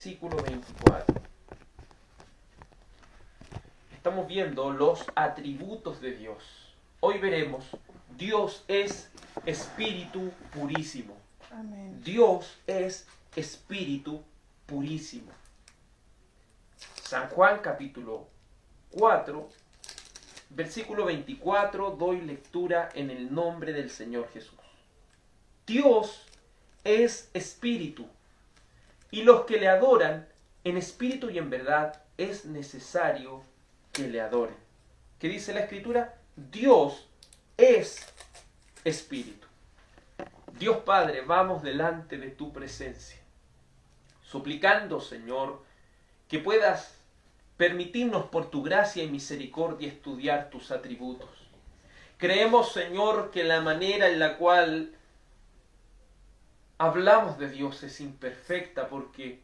Versículo 24. Estamos viendo los atributos de Dios. Hoy veremos, Dios es espíritu purísimo. Amén. Dios es espíritu purísimo. San Juan capítulo 4, versículo 24, doy lectura en el nombre del Señor Jesús. Dios es espíritu, y los que le adoran en espíritu y en verdad es necesario que le adoren. ¿Qué dice la Escritura? Dios es espíritu. Dios Padre, vamos delante de tu presencia, suplicando, Señor, que puedas permitirnos por tu gracia y misericordia estudiar tus atributos. Creemos, Señor, que la manera en la cual hablamos de Dios es imperfecta porque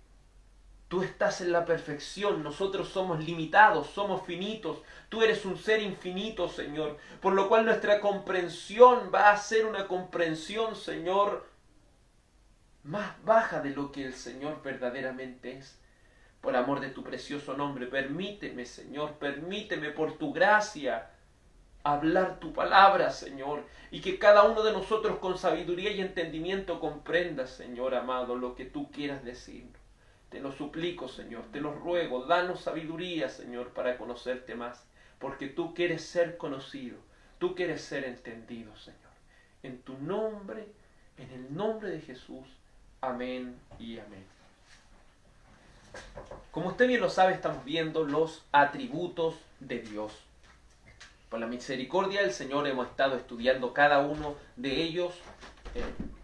tú estás en la perfección, nosotros somos limitados, somos finitos, tú eres un ser infinito, Señor, por lo cual nuestra comprensión va a ser una comprensión, Señor, más baja de lo que el Señor verdaderamente es. Por amor de tu precioso nombre, permíteme, Señor, permíteme por tu gracia hablar tu palabra, Señor, y que cada uno de nosotros con sabiduría y entendimiento comprenda, Señor amado, lo que tú quieras decir. Te lo suplico, Señor, te lo ruego, danos sabiduría, Señor, para conocerte más, porque tú quieres ser conocido, tú quieres ser entendido, Señor. En tu nombre, en el nombre de Jesús, amén y amén. Como usted bien lo sabe, estamos viendo los atributos de Dios. Por la misericordia del Señor hemos estado estudiando cada uno de ellos.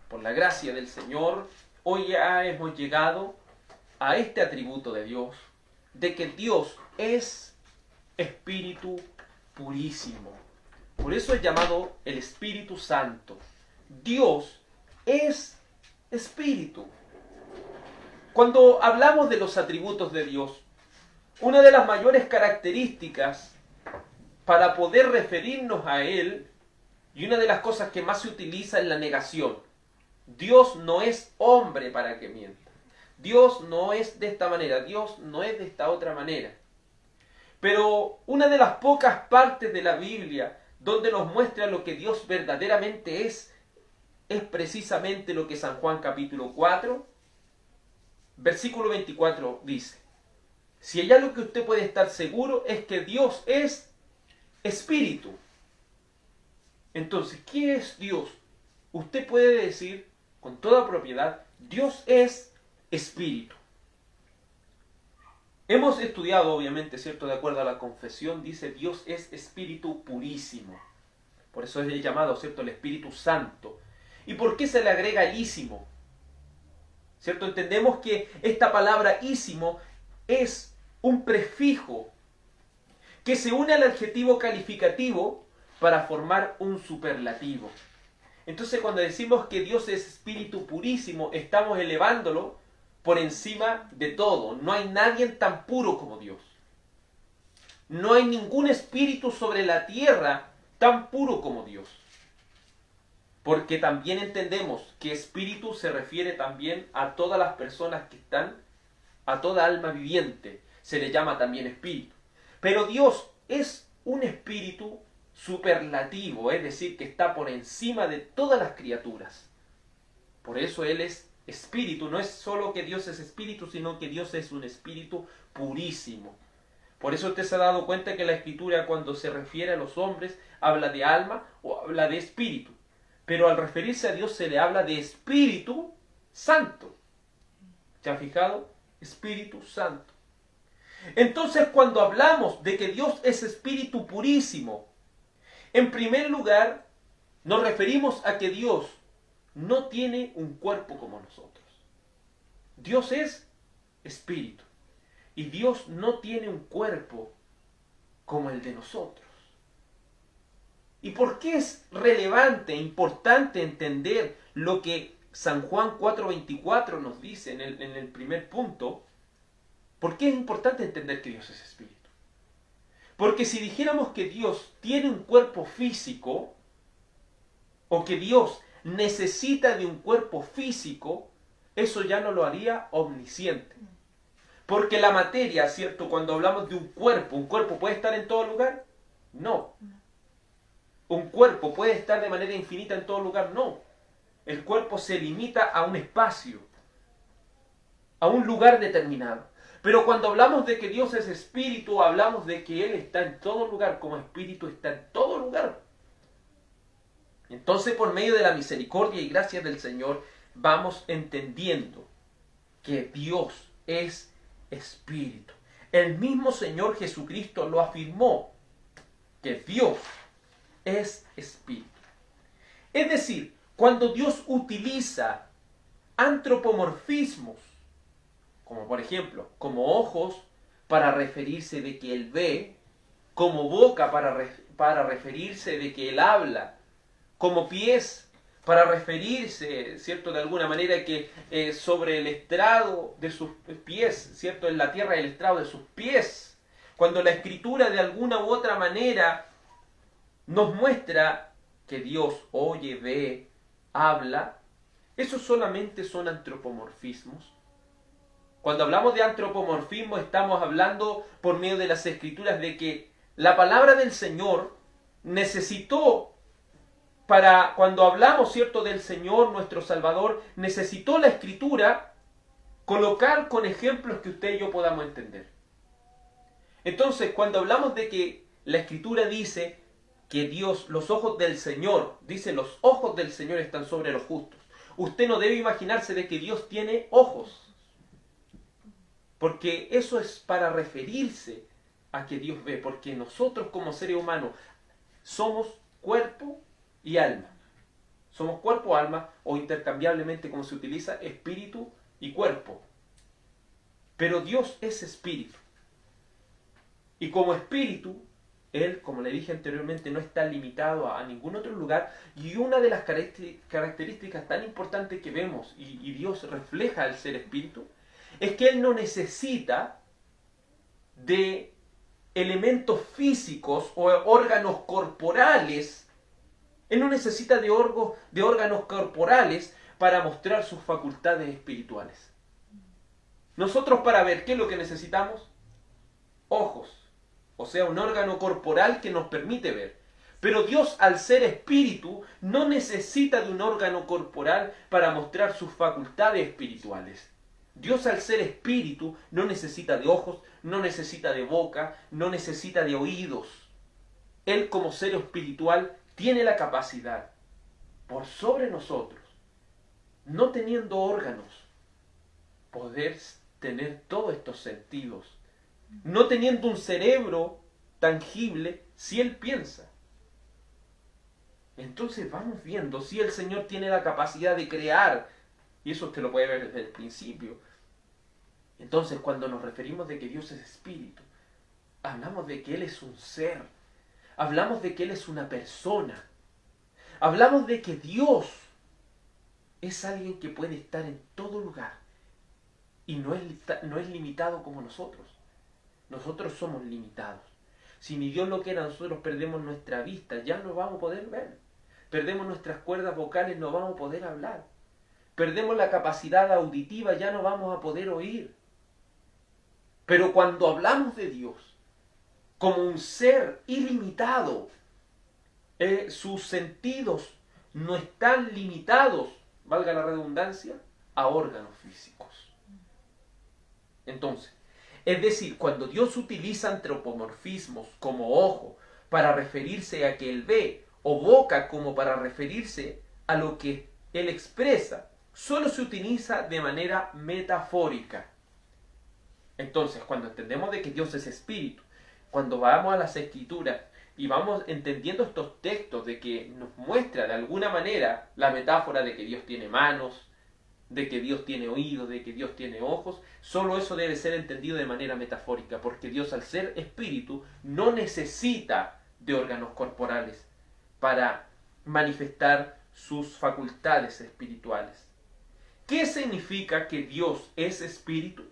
Por la gracia del Señor, hoy ya hemos llegado a este atributo de Dios, de que Dios es espíritu purísimo. Por eso es llamado el Espíritu Santo. Dios es espíritu. Cuando hablamos de los atributos de Dios, una de las mayores características para poder referirnos a Él, y una de las cosas que más se utiliza es la negación. Dios no es hombre para que mienta. Dios no es de esta manera, Dios no es de esta otra manera. Pero una de las pocas partes de la Biblia donde nos muestra lo que Dios verdaderamente es precisamente lo que San Juan capítulo 4, versículo 24 dice. Si hay algo que usted puede estar seguro es que Dios es espíritu. Entonces, ¿qué es Dios? Usted puede decir con toda propiedad, Dios es espíritu. Hemos estudiado, obviamente, ¿cierto? De acuerdo a la confesión, dice Dios es espíritu purísimo. Por eso es llamado, ¿cierto? El Espíritu Santo. ¿Y por qué se le agrega ísimo? ¿Cierto? Entendemos que esta palabra ísimo es un prefijo que se une al adjetivo calificativo para formar un superlativo. Entonces, cuando decimos que Dios es espíritu purísimo, estamos elevándolo por encima de todo. No hay nadie tan puro como Dios. No hay ningún espíritu sobre la tierra tan puro como Dios. Porque también entendemos que espíritu se refiere también a todas las personas que están, a toda alma viviente. Se le llama también espíritu. Pero Dios es un espíritu superlativo, es decir, que está por encima de todas las criaturas. Por eso Él es espíritu. No es solo que Dios es espíritu, sino que Dios es un espíritu purísimo. Por eso usted se ha dado cuenta que la Escritura, cuando se refiere a los hombres, habla de alma o habla de espíritu. Pero al referirse a Dios se le habla de Espíritu Santo. ¿Se ha fijado? Espíritu Santo. Entonces, cuando hablamos de que Dios es espíritu purísimo, en primer lugar, nos referimos a que Dios no tiene un cuerpo como nosotros. Dios es espíritu. Y Dios no tiene un cuerpo como el de nosotros. ¿Y por qué es relevante, importante entender lo que San Juan 4:24 nos dice en el primer punto? ¿Por qué es importante entender que Dios es espíritu? Porque si dijéramos que Dios tiene un cuerpo físico, o que Dios necesita de un cuerpo físico, eso ya no lo haría omnisciente. Porque la materia, ¿cierto? Cuando hablamos de ¿un cuerpo puede estar en todo lugar? No. ¿Un cuerpo puede estar de manera infinita en todo lugar? No. El cuerpo se limita a un espacio, a un lugar determinado. Pero cuando hablamos de que Dios es espíritu, hablamos de que Él está en todo lugar, como espíritu está en todo lugar. Entonces, por medio de la misericordia y gracia del Señor, vamos entendiendo que Dios es espíritu. El mismo Señor Jesucristo lo afirmó, que Dios es espíritu. Es decir, cuando Dios utiliza antropomorfismos, como por ejemplo, como ojos para referirse de que Él ve, como boca para referirse de que Él habla, como pies para referirse, ¿cierto? De alguna manera que sobre el estrado de sus pies, ¿cierto? En la tierra el estrado de sus pies. Cuando la Escritura de alguna u otra manera nos muestra que Dios oye, ve, habla, esos solamente son antropomorfismos. Cuando hablamos de antropomorfismo estamos hablando por medio de las Escrituras de que la palabra del Señor necesitó, para cuando hablamos, ¿cierto?, del Señor, nuestro Salvador, necesitó la Escritura colocar con ejemplos que usted y yo podamos entender. Entonces, cuando hablamos de que la Escritura dice que Dios, los ojos del Señor, dice los ojos del Señor están sobre los justos, usted no debe imaginarse de que Dios tiene ojos, porque eso es para referirse a que Dios ve, porque nosotros como seres humanos somos cuerpo y alma. Somos cuerpo, alma, o intercambiablemente como se utiliza, espíritu y cuerpo. Pero Dios es espíritu. Y como espíritu, Él, como le dije anteriormente, no está limitado a ningún otro lugar. Y una de las características tan importantes que vemos, y Dios refleja al ser espíritu, es que Él no necesita de elementos físicos o órganos corporales. Él no necesita de órganos corporales para mostrar sus facultades espirituales. Nosotros para ver, ¿qué es lo que necesitamos? Ojos. O sea, un órgano corporal que nos permite ver. Pero Dios, al ser espíritu, no necesita de un órgano corporal para mostrar sus facultades espirituales. Dios, al ser espíritu, no necesita de ojos, no necesita de boca, no necesita de oídos. Él, como ser espiritual, tiene la capacidad, por sobre nosotros, no teniendo órganos, poder tener todos estos sentidos, no teniendo un cerebro tangible, si Él piensa. Entonces vamos viendo si el Señor tiene la capacidad de crear, y eso usted lo puede ver desde el principio. Entonces, cuando nos referimos de que Dios es espíritu, hablamos de que Él es un ser, hablamos de que Él es una persona, hablamos de que Dios es alguien que puede estar en todo lugar y no es limitado como nosotros. Nosotros somos limitados. Si ni Dios lo quiera, nosotros perdemos nuestra vista, ya no vamos a poder ver. Perdemos nuestras cuerdas vocales, no vamos a poder hablar. Perdemos la capacidad auditiva, ya no vamos a poder oír. Pero cuando hablamos de Dios como un ser ilimitado, sus sentidos no están limitados, valga la redundancia, a órganos físicos. Entonces, es decir, cuando Dios utiliza antropomorfismos como ojo para referirse a que Él ve, o boca como para referirse a lo que Él expresa, solo se utiliza de manera metafórica. Entonces, cuando entendemos de que Dios es espíritu, cuando vamos a las Escrituras y vamos entendiendo estos textos de que nos muestra de alguna manera la metáfora de que Dios tiene manos, de que Dios tiene oídos, de que Dios tiene ojos, solo eso debe ser entendido de manera metafórica, porque Dios, al ser espíritu, no necesita de órganos corporales para manifestar sus facultades espirituales. ¿Qué significa que Dios es espíritu?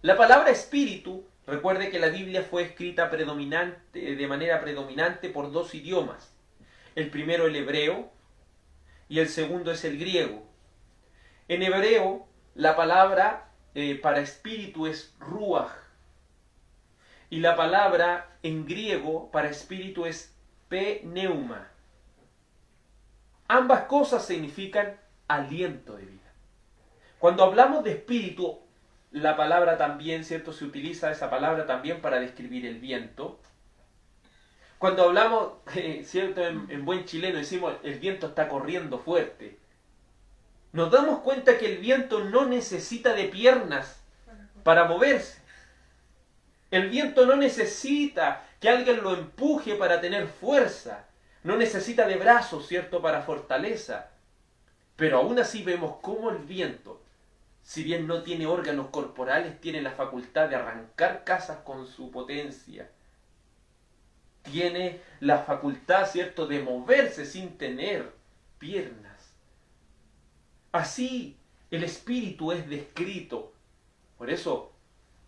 La palabra espíritu, recuerde que la Biblia fue escrita de manera predominante por dos idiomas. El primero el hebreo y el segundo es el griego. En hebreo, la palabra para espíritu es ruach. Y la palabra en griego para espíritu es pneuma. Ambas cosas significan aliento de vida. Cuando hablamos de espíritu, la palabra también, ¿cierto? Se utiliza esa palabra también para describir el viento. Cuando hablamos, ¿cierto? En buen chileno decimos el viento está corriendo fuerte. Nos damos cuenta que el viento no necesita de piernas para moverse. El viento no necesita que alguien lo empuje para tener fuerza. No necesita de brazos, ¿cierto? Para fortaleza. Pero aún así vemos cómo el viento, si bien no tiene órganos corporales, tiene la facultad de arrancar casas con su potencia. Tiene la facultad, ¿cierto?, de moverse sin tener piernas. Así el espíritu es descrito. Por eso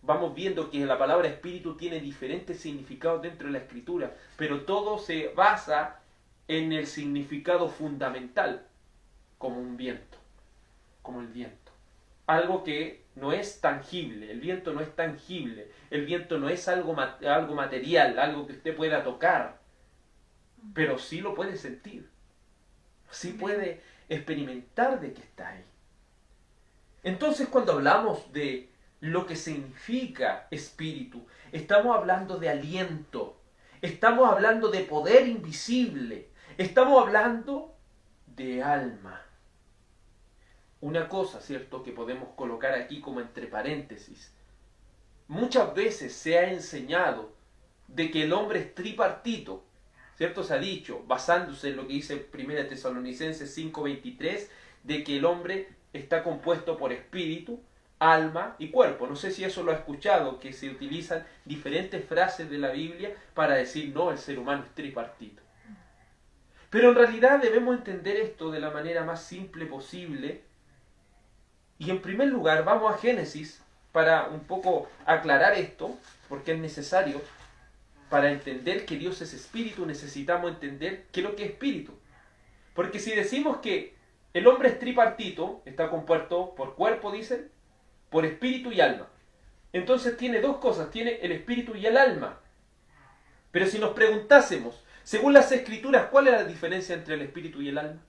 vamos viendo que la palabra espíritu tiene diferentes significados dentro de la Escritura, pero todo se basa en el significado fundamental, como un viento, como el viento. Algo que no es tangible, el viento no es tangible, el viento no es algo material, algo que usted pueda tocar, pero sí lo puede sentir, sí puede experimentar de que está ahí. Entonces, cuando hablamos de lo que significa espíritu, estamos hablando de aliento, estamos hablando de poder invisible, estamos hablando de alma. Una cosa, ¿cierto?, que podemos colocar aquí como entre paréntesis. Muchas veces se ha enseñado de que el hombre es tripartito, ¿cierto? Se ha dicho, basándose en lo que dice 1 Tesalonicenses 5:23, de que el hombre está compuesto por espíritu, alma y cuerpo. No sé si eso lo ha escuchado, que se utilizan diferentes frases de la Biblia para decir, no, el ser humano es tripartito. Pero en realidad debemos entender esto de la manera más simple posible. Y en primer lugar vamos a Génesis para un poco aclarar esto, porque es necesario. Para entender que Dios es espíritu necesitamos entender qué es lo que es espíritu. Porque si decimos que el hombre es tripartito, está compuesto por cuerpo, dicen, por espíritu y alma. Entonces tiene dos cosas, tiene el espíritu y el alma. Pero si nos preguntásemos, según las Escrituras, ¿cuál es la diferencia entre el espíritu y el alma?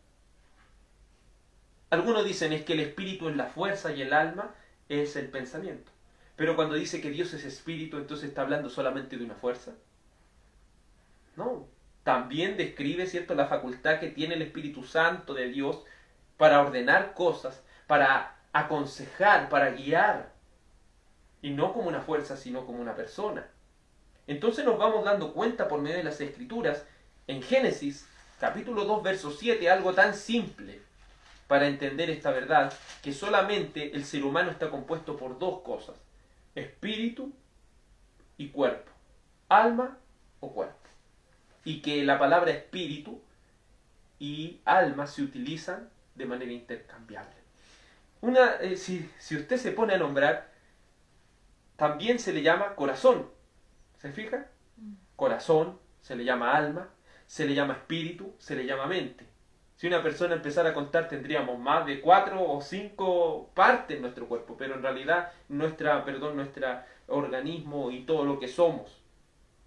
Algunos dicen es que el espíritu es la fuerza y el alma es el pensamiento. Pero cuando dice que Dios es espíritu, entonces está hablando solamente de una fuerza. No, también describe, ¿cierto?, la facultad que tiene el Espíritu Santo de Dios para ordenar cosas, para aconsejar, para guiar. Y no como una fuerza, sino como una persona. Entonces nos vamos dando cuenta por medio de las Escrituras, en Génesis, capítulo 2, verso 7, algo tan simple para entender esta verdad, que solamente el ser humano está compuesto por dos cosas, espíritu y cuerpo, alma o cuerpo. Y que la palabra espíritu y alma se utilizan de manera intercambiable. Si usted se pone a nombrar, también se le llama corazón. ¿Se fija? Corazón, se le llama alma, se le llama espíritu, se le llama mente. Si una persona empezara a contar, tendríamos más de 4 o 5 partes en nuestro cuerpo, pero en realidad nuestro organismo y todo lo que somos.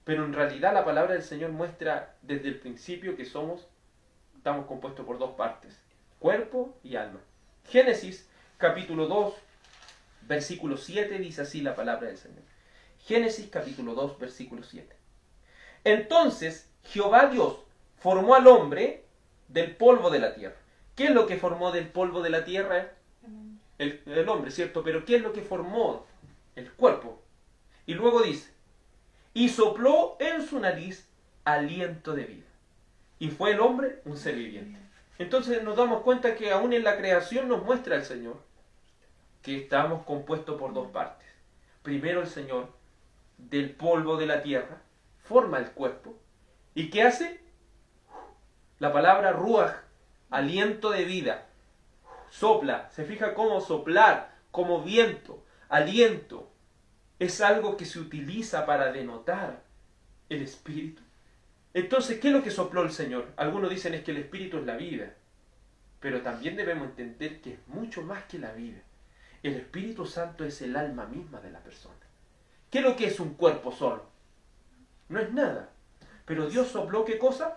Pero en realidad la palabra del Señor muestra desde el principio que estamos compuestos por dos partes, cuerpo y alma. Génesis capítulo 2, versículo 7 dice así la palabra del Señor. Génesis capítulo 2, versículo 7. Entonces Jehová Dios formó al hombre del polvo de la tierra. ¿Qué es lo que formó del polvo de la tierra? El hombre, ¿cierto? Pero ¿qué es lo que formó? El cuerpo. Y luego dice, y sopló en su nariz aliento de vida. Y fue el hombre un ser viviente. Entonces nos damos cuenta que aún en la creación nos muestra el Señor que estamos compuestos por dos partes. Primero el Señor, del polvo de la tierra, forma el cuerpo. ¿Y qué hace? La palabra ruach, aliento de vida. Sopla. ¿Se fija cómo soplar? Como viento, aliento. Es algo que se utiliza para denotar el espíritu. Entonces, ¿qué es lo que sopló el Señor? Algunos dicen es que el espíritu es la vida. Pero también debemos entender que es mucho más que la vida. El Espíritu Santo es el alma misma de la persona. ¿Qué es lo que es un cuerpo solo? No es nada. Pero Dios sopló, ¿qué cosa?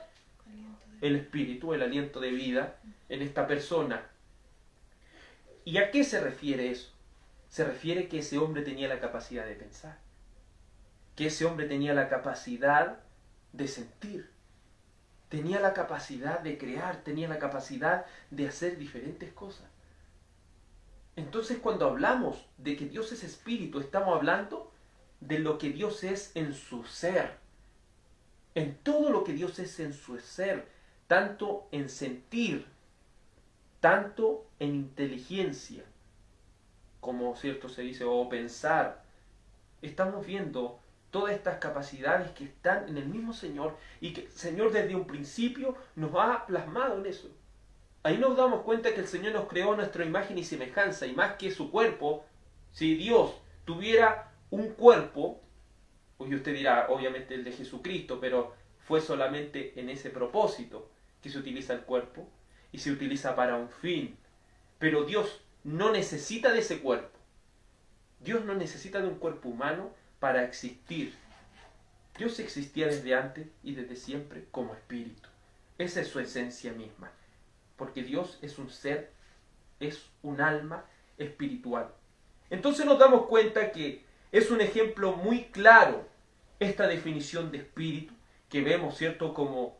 El Espíritu, el aliento de vida en esta persona. ¿Y a qué se refiere eso? Se refiere que ese hombre tenía la capacidad de pensar. Que ese hombre tenía la capacidad de sentir. Tenía la capacidad de crear, tenía la capacidad de hacer diferentes cosas. Entonces, cuando hablamos de que Dios es espíritu, estamos hablando de lo que Dios es en su ser. En todo lo que Dios es en su ser, tanto en sentir, tanto en inteligencia, como cierto se dice, o pensar. Estamos viendo todas estas capacidades que están en el mismo Señor y que el Señor desde un principio nos ha plasmado en eso. Ahí nos damos cuenta que el Señor nos creó a nuestra imagen y semejanza, y más que su cuerpo, si Dios tuviera un cuerpo, pues usted dirá, obviamente el de Jesucristo, pero fue solamente en ese propósito que se utiliza el cuerpo y se utiliza para un fin. Pero Dios no necesita de ese cuerpo. Dios no necesita de un cuerpo humano para existir. Dios existía desde antes y desde siempre como espíritu. Esa es su esencia misma. Porque Dios es un ser, es un alma espiritual. Entonces nos damos cuenta que es un ejemplo muy claro esta definición de espíritu que vemos, ¿cierto? Como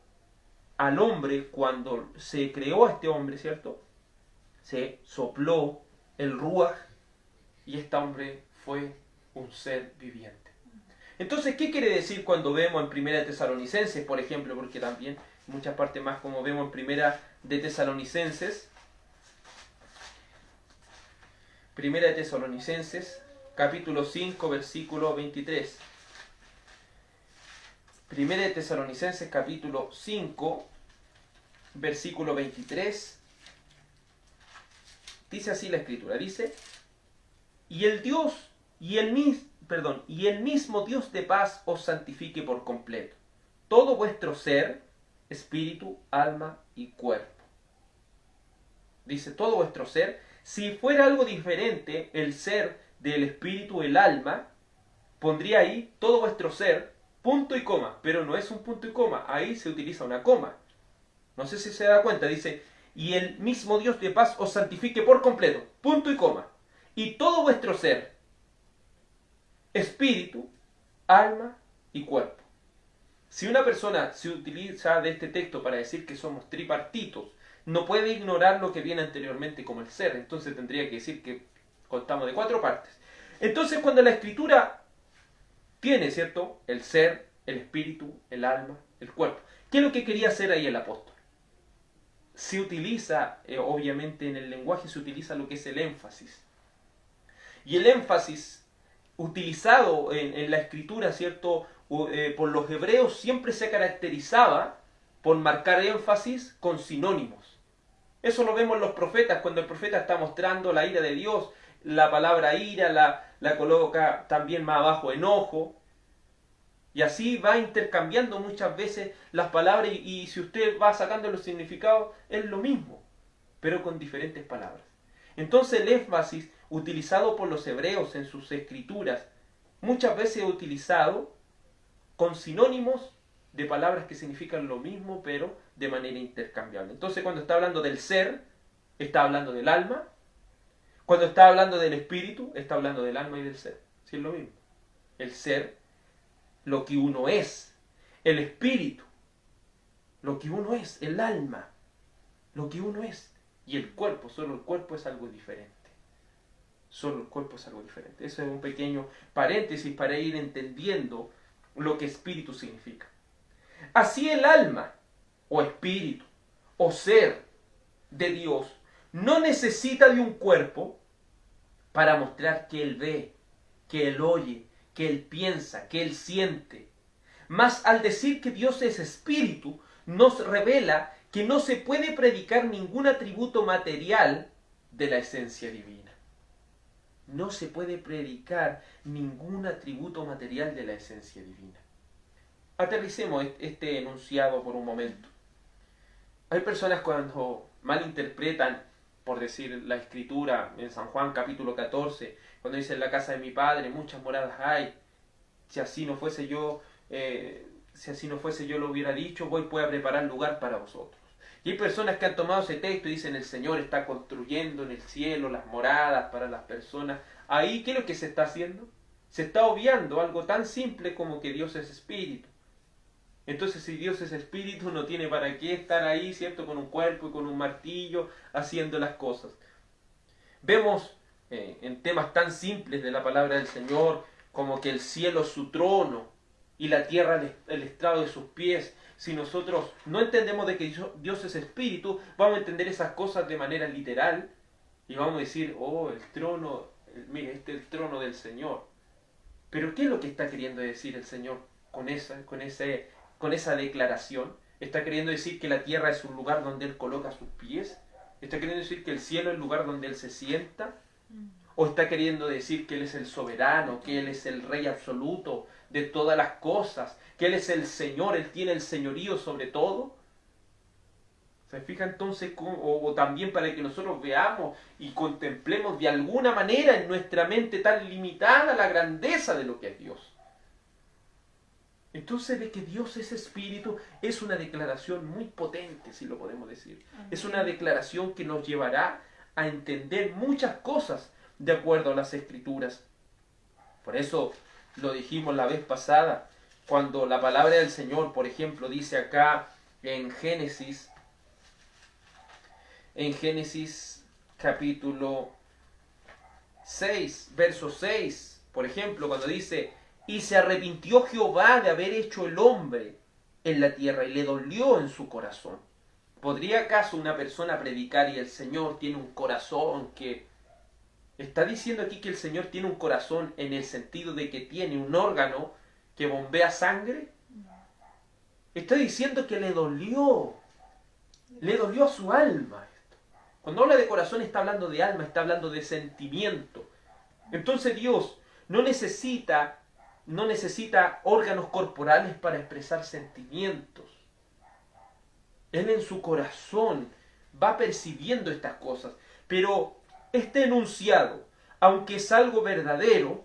al hombre, cuando se creó a este hombre, ¿cierto? Se sopló el ruaj y este hombre fue un ser viviente. Entonces, ¿qué quiere decir cuando vemos en Primera de Tesalonicenses, por ejemplo? Porque también muchas partes más, como vemos en Primera de Tesalonicenses, capítulo 5, versículo 23. Primera de Tesalonicenses, capítulo 5, versículo 23. Dice así la Escritura, dice: y el mismo Dios de paz os santifique por completo, todo vuestro ser, espíritu, alma y cuerpo. Dice todo vuestro ser. Si fuera algo diferente, el ser del espíritu, el alma, pondría ahí todo vuestro ser, punto y coma, pero no es un punto y coma, ahí se utiliza una coma. No sé si se da cuenta, dice, y el mismo Dios de paz os santifique por completo, punto y coma, y todo vuestro ser, espíritu, alma y cuerpo. Si una persona se utiliza de este texto para decir que somos tripartitos, no puede ignorar lo que viene anteriormente como el ser. Entonces tendría que decir que contamos de 4 partes. Entonces, cuando la Escritura tiene, ¿cierto?, el ser, el espíritu, el alma, el cuerpo, ¿qué es lo que quería hacer ahí el apóstol? Se utiliza, obviamente en el lenguaje se utiliza lo que es el énfasis. Y el énfasis utilizado en la Escritura, ¿cierto?, por los hebreos siempre se caracterizaba por marcar énfasis con sinónimos. Eso lo vemos en los profetas, cuando el profeta está mostrando la ira de Dios, la palabra ira la coloca también más abajo enojo, y así va intercambiando muchas veces las palabras, y si usted va sacando los significados, es lo mismo, pero con diferentes palabras. Entonces el énfasis utilizado por los hebreos en sus escrituras, muchas veces utilizado con sinónimos de palabras que significan lo mismo, pero de manera intercambiable. Entonces, cuando está hablando del ser, está hablando del alma. Cuando está hablando del espíritu, está hablando del alma y del ser. Sí, es lo mismo. El ser, lo que uno es. El espíritu, lo que uno es. El alma, lo que uno es. Y el cuerpo, solo el cuerpo es algo diferente. Solo el cuerpo es algo diferente. Eso es un pequeño paréntesis para ir entendiendo lo que espíritu significa. Así el alma, o espíritu, o ser de Dios, no necesita de un cuerpo para mostrar que Él ve, que Él oye, que Él piensa, que Él siente. Mas al decir que Dios es espíritu, nos revela que no se puede predicar ningún atributo material de la esencia divina. No se puede predicar ningún atributo material de la esencia divina. Aterricemos este enunciado por un momento. Hay personas cuando malinterpretan por decir la escritura en San Juan capítulo 14, cuando dice: en la casa de mi padre muchas moradas hay, si así no fuese yo, lo hubiera dicho, voy pues a preparar lugar para vosotros. Y hay personas que han tomado ese texto y dicen: el Señor está construyendo en el cielo las moradas para las personas. Ahí, ¿qué es lo que se está haciendo? Se está obviando algo tan simple como que Dios es espíritu. Entonces, si Dios es espíritu, no tiene para qué estar ahí, ¿cierto?, con un cuerpo y con un martillo haciendo las cosas. Vemos en temas tan simples de la palabra del Señor, como que el cielo es su trono y la tierra el estrado de sus pies. Si nosotros no entendemos de que Dios es espíritu, vamos a entender esas cosas de manera literal y vamos a decir: oh, el trono, mire, este es el trono del Señor. Pero ¿qué es lo que está queriendo decir el Señor con esa declaración? ¿Está queriendo decir que la tierra es un lugar donde Él coloca sus pies? ¿Está queriendo decir que el cielo es el lugar donde Él se sienta? ¿O está queriendo decir que Él es el soberano, que Él es el rey absoluto de todas las cosas, que Él es el Señor, Él tiene el señorío sobre todo? ¿Se fija entonces? O también para que nosotros veamos y contemplemos de alguna manera en nuestra mente tan limitada la grandeza de lo que es Dios. Entonces, de que Dios es espíritu es una declaración muy potente, si lo podemos decir. Es una declaración que nos llevará a entender muchas cosas de acuerdo a las Escrituras. Por eso lo dijimos la vez pasada, cuando la palabra del Señor, por ejemplo, dice acá en Génesis capítulo 6, verso 6, por ejemplo, cuando dice: y se arrepintió Jehová de haber hecho el hombre en la tierra, y le dolió en su corazón. ¿Podría acaso una persona predicar y el Señor tiene un corazón que... ¿Está diciendo aquí que el Señor tiene un corazón en el sentido de que tiene un órgano que bombea sangre? Está diciendo que le dolió a su alma. Cuando habla de corazón está hablando de alma, está hablando de sentimiento. Entonces Dios no necesita órganos corporales para expresar sentimientos. Él en su corazón va percibiendo estas cosas. Pero este enunciado, aunque es algo verdadero,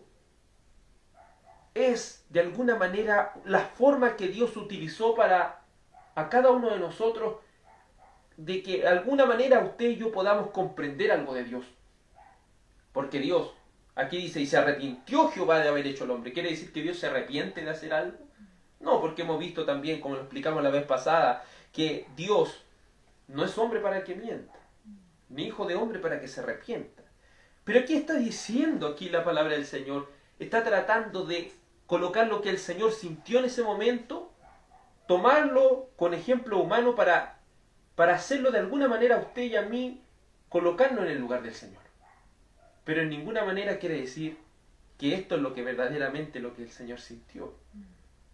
es de alguna manera la forma que Dios utilizó para a cada uno de nosotros, de que de alguna manera usted y yo podamos comprender algo de Dios. Porque Dios, aquí dice: y se arrepintió Jehová de haber hecho el hombre. ¿Quiere decir que Dios se arrepiente de hacer algo? No, porque hemos visto también, como lo explicamos la vez pasada, que Dios no es hombre para que mienta, ni hijo de hombre para que se arrepienta. Pero ¿qué está diciendo aquí la palabra del Señor? Está tratando de colocar lo que el Señor sintió en ese momento, tomarlo con ejemplo humano para hacerlo de alguna manera a usted y a mí, colocarnos en el lugar del Señor. Pero en ninguna manera quiere decir que esto es lo que verdaderamente lo que el Señor sintió.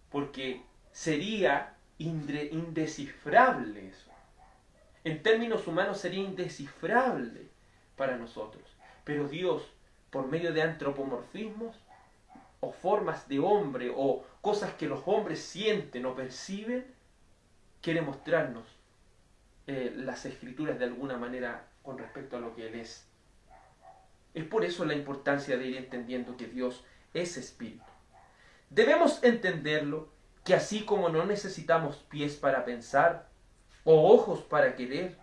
Porque sería indescifrable eso. En términos humanos sería indescifrable para nosotros. Pero Dios, por medio de antropomorfismos, o formas de hombre, o cosas que los hombres sienten o perciben, quiere mostrarnos las Escrituras de alguna manera con respecto a lo que Él es. Es por eso la importancia de ir entendiendo que Dios es espíritu. Debemos entenderlo que así como no necesitamos pies para pensar o ojos para querer,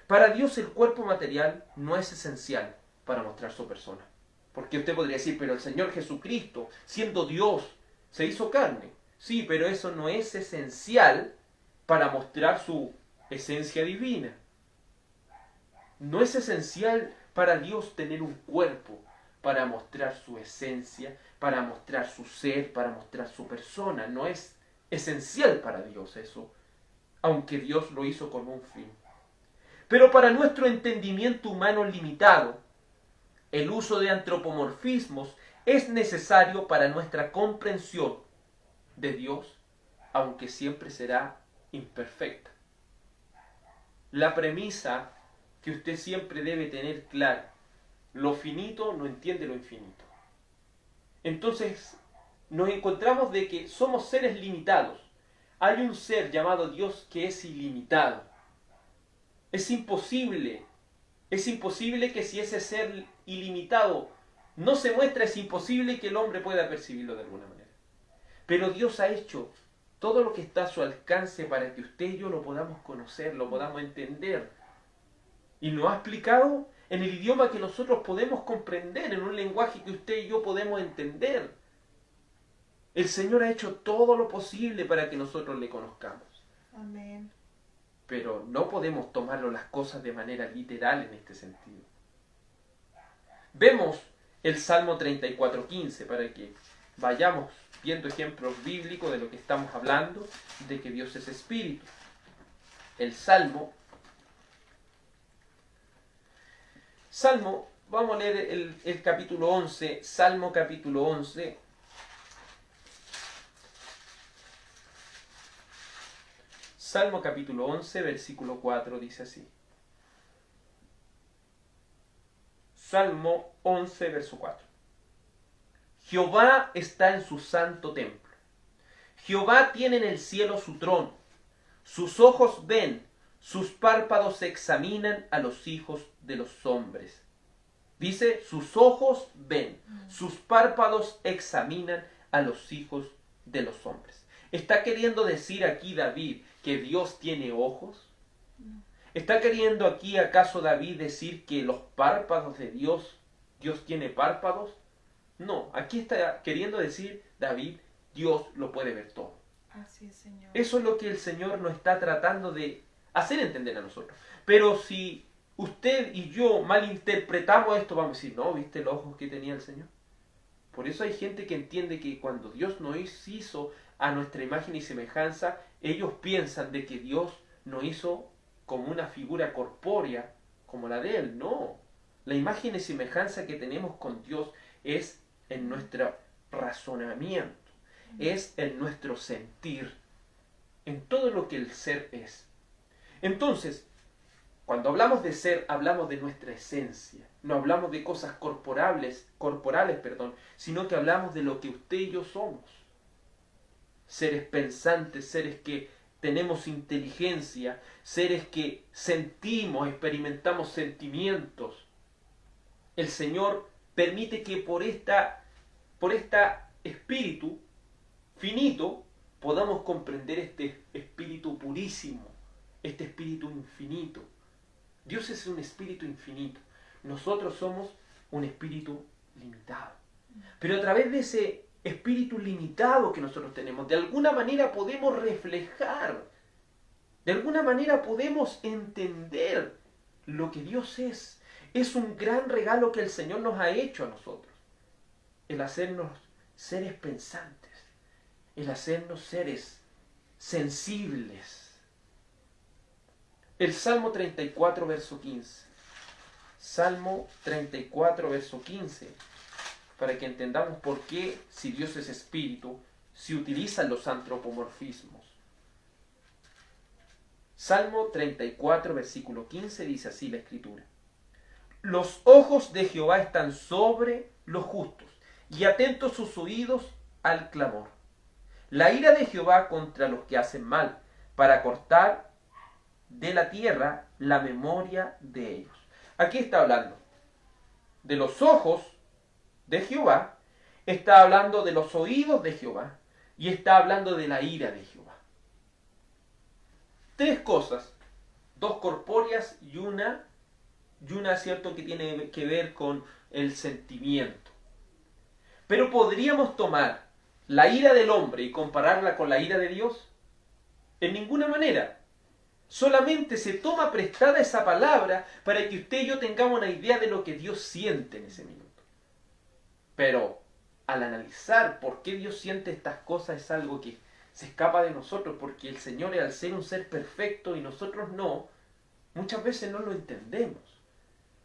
para Dios el cuerpo material no es esencial para mostrar su persona. Porque usted podría decir: pero el Señor Jesucristo, siendo Dios, se hizo carne. Sí, pero eso no es esencial para mostrar su esencia divina. No es esencial para Dios tener un cuerpo para mostrar su esencia, para mostrar su ser, para mostrar su persona. No es esencial para Dios eso, aunque Dios lo hizo con un fin. Pero para nuestro entendimiento humano limitado, el uso de antropomorfismos es necesario para nuestra comprensión de Dios, aunque siempre será imperfecta. La premisa que usted siempre debe tener clara: lo finito no entiende lo infinito. Entonces nos encontramos de que somos seres limitados. Hay un ser llamado Dios que es ilimitado. Es imposible Es imposible que si ese ser ilimitado no se muestra, es imposible que el hombre pueda percibirlo de alguna manera. Pero Dios ha hecho todo lo que está a su alcance para que usted y yo lo podamos conocer, lo podamos entender. Y nos ha explicado en el idioma que nosotros podemos comprender, en un lenguaje que usted y yo podemos entender. El Señor ha hecho todo lo posible para que nosotros le conozcamos. Amén. Pero no podemos tomarlo las cosas de manera literal en este sentido. Vemos el Salmo 34:15 para que vayamos viendo ejemplos bíblicos de lo que estamos hablando, de que Dios es espíritu. El Salmo, vamos a leer el capítulo 11, Salmo capítulo 11. Salmo capítulo 11, versículo 4 dice así. Salmo 11, verso 4. Jehová está en su santo templo. Jehová tiene en el cielo su trono. Sus ojos ven, sus párpados examinan a los hijos de los hombres. Dice, sus ojos ven, sus párpados examinan a los hijos de los hombres. ¿Está queriendo decir aquí David que Dios tiene ojos? ¿Está queriendo aquí acaso David decir que los párpados de Dios tiene párpados? No, aquí está queriendo decir David, Dios lo puede ver todo. Así es, Señor. Eso es lo que el Señor nos está tratando de hacer entender a nosotros. Pero si usted y yo malinterpretamos esto, vamos a decir, no, ¿viste los ojos que tenía el Señor? Por eso hay gente que entiende que cuando Dios nos hizo a nuestra imagen y semejanza, ellos piensan de que Dios nos hizo como una figura corpórea, como la de Él. No, la imagen y semejanza que tenemos con Dios es en nuestro razonamiento, es en nuestro sentir, en todo lo que el ser es. Entonces, cuando hablamos de ser, hablamos de nuestra esencia. No hablamos de cosas corporales, sino que hablamos de lo que usted y yo somos. Seres pensantes, seres que tenemos inteligencia, seres que sentimos, experimentamos sentimientos. El Señor permite que por esta espíritu finito podamos comprender este espíritu purísimo, este espíritu infinito. Dios es un espíritu infinito. Nosotros somos un espíritu limitado. Pero a través de ese espíritu limitado que nosotros tenemos, de alguna manera podemos reflejar, de alguna manera podemos entender lo que Dios es. Es un gran regalo que el Señor nos ha hecho a nosotros. El hacernos seres pensantes, el hacernos seres sensibles. El Salmo 34, verso 15. Salmo 34, verso 15. Para que entendamos por qué, si Dios es espíritu, se utilizan los antropomorfismos. Salmo 34, versículo 15, dice así la Escritura. Los ojos de Jehová están sobre los justos, y atentos sus oídos al clamor. La ira de Jehová contra los que hacen mal, para cortar de la tierra la memoria de ellos. Aquí está hablando de los ojos de Jehová, está hablando de los oídos de Jehová y está hablando de la ira de Jehová. Tres cosas, dos corpóreas y una cierto que tiene que ver con el sentimiento. Pero podríamos tomar la ira del hombre y compararla con la ira de Dios. En ninguna manera. Solamente se toma prestada esa palabra para que usted y yo tengamos una idea de lo que Dios siente en ese minuto. Pero al analizar por qué Dios siente estas cosas es algo que se escapa de nosotros, porque el Señor, al ser un ser perfecto y nosotros no, muchas veces no lo entendemos.